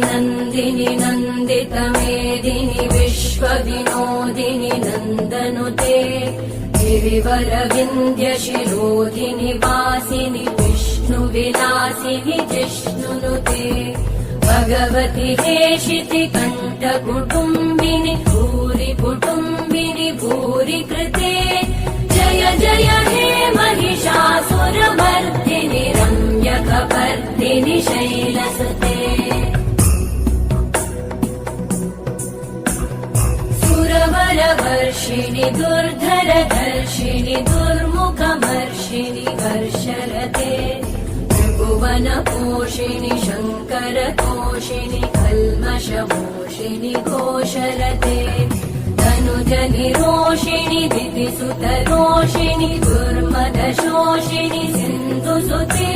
नन्दिनि नन्दितमेदिनि विश्वविनोदिनि नन्दनुते गिरिवरविन्द्यशिरोधिनि वासिनि विष्णुविलासिनि जिष्णुनुते भगवति हेशिति कण्ठकुटुम्बिनि भूरि कुटुम्बिनि भूरि कृते जय जय हे महिषासुरमर्दिनि रम्यकपर्दिनि शैलसुते सुरवरवर्षिणि दुर्धरधर्षिणि दुर्मुखमर्षिणि हर्षरते त्रिभुवनपोषिणि शङ्करतोषिणि कल्मषमोषिणि घोषरते तनुजनिरोषिणि दितिसुतरोषिणि दुर्मदशोषिणि सिन्धुसुते